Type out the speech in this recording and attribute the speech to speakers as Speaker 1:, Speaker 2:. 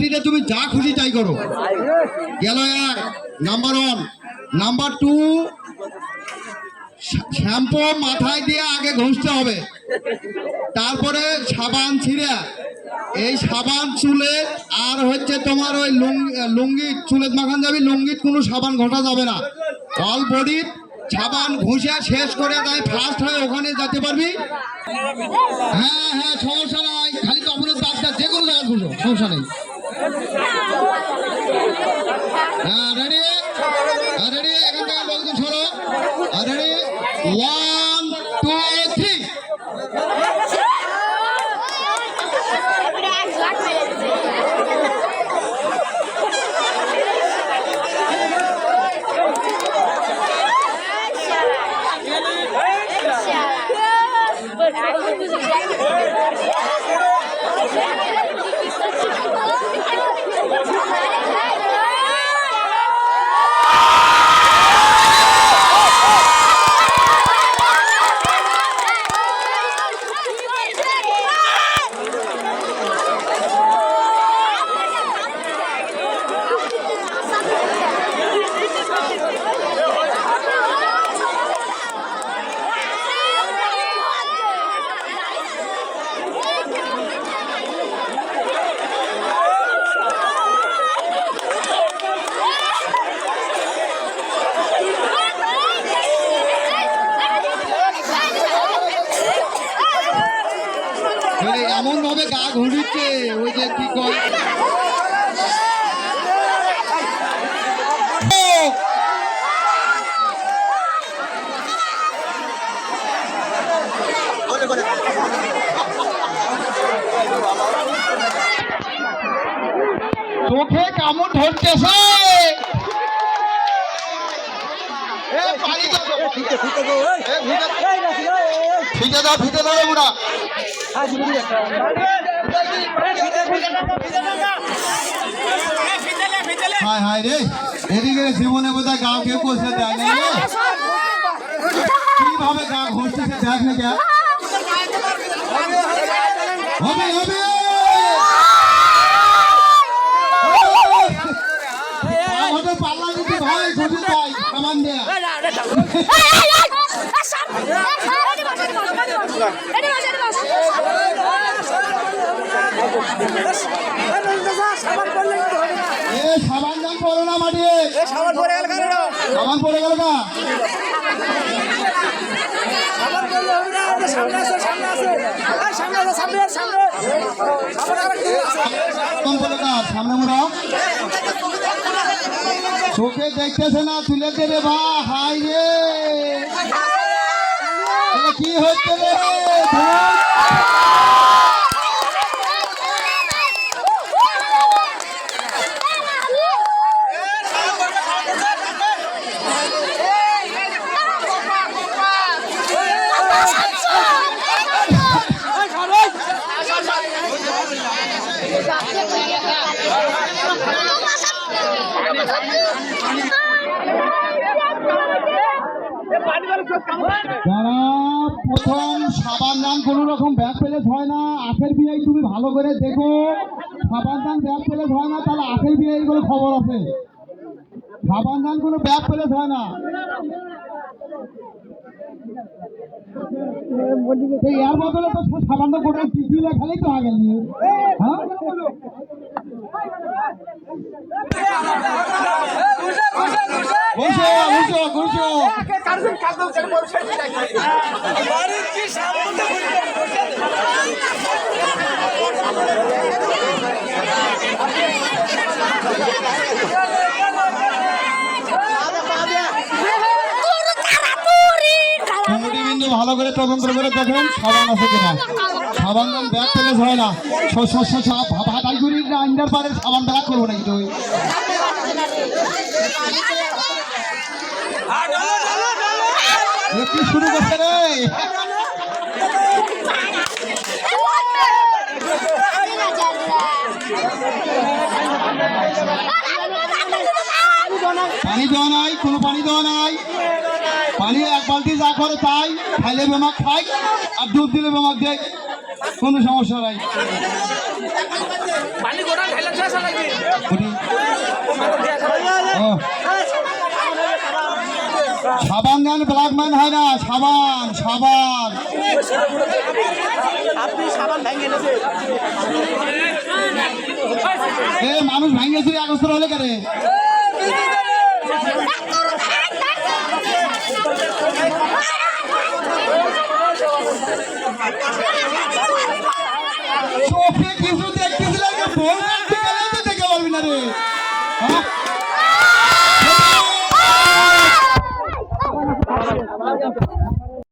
Speaker 1: বালতিতে তুমি যা খুশি তাই করো। গেল এক নাম্বার 1। নাম্বার 2, শ্যাম্পু মাথায় দিয়ে আগে ঘষতে হবে, তারপরে সাবান ছিঁড়ে এই সাবান চুলে আর হচ্ছে তোমার ওই লুঙ্গি চুলে মাখান যাবে, লুঙ্গিত কোনো সাবান ঘষা যাবে না। অল বডি সাবান ঘষে শেষ করে তাই ফার্স্ট হয়ে ওখানে যেতে পারবি। হ্যাঁ হ্যাঁ, সমস্যা নাই, খালি তখনও বাচ্চা যে কোনো জায়গায় ঘুরো, সমস্যা নেই। হ্যাঁ রেডি রেডি, এখান থেকে লোকজন সরো। রেডি 1 2 3। এমন ভাবে গা ঘুরিচ্ছে ওই যে কি কয় চোখে কামড় ধরতেছে। ফিতে দাও বুড়া। হায় হায় রে, এদিকে জীবনে বোধহয় গা কেউ কষে দেয় না, কিভাবে গা ঘষতেছে দেখ না কে হবে হবে। পাল্লা দিতে ভাই ঘুরে যাই সামান দেয়া। সাবান দাম পড়ো না মাটি, সাবান পড়ে গেল না, সাবান পড়ে গেল না। সামনে মোড়া চোখে দেখতেছে না, তুলে দেবে ভা। হাই রে, কি হচ্ছে রে? যারা প্রথম সাবান দান কোন রকম ব্যাগ প্যালেস হয় না, আখের বিয়ে তুমি ভালো করে দেখো, সাবান দান ব্যাগ প্যালেস হয় না, তাহলে আখের বিয়ে এইগুলো খবর আছে। সাবান দান কোনো ব্যাগ প্যালেস হয় না। এর বদলে তো সাবানটা গোটা দিলে খালি তো আগে নিয়ে। হ্যাঁ ভালো করে তদন্ত করে দেখেন সাবান আছে কিনা। সাবান ব্যাগ প্যালেস হয় না, ভাতাই করি আইন্ডার পারে সাবান ব্যাগ করবো নাকি তুই? কি শুরু করছে রে? পানি দেওয়া নাই, কোনো পানি দেওয়া নাই। পানি এক বালতি যা করে তাই, খাইলে বেমাক খাই আর দুধ দিলে বেমাক দেয়, কোনো সমস্যা নাই। বলে ব্ল্যাক ম্যান হয় না, সাবান সাবান।
Speaker 2: আপনি সাবান ভেঙে এনেছেন।
Speaker 1: এ মানুষ ভাঙিয়েছে আগস্ট হলে কেন? চোখে কিছু দেখতেছিল, দেখে পারবি না রে।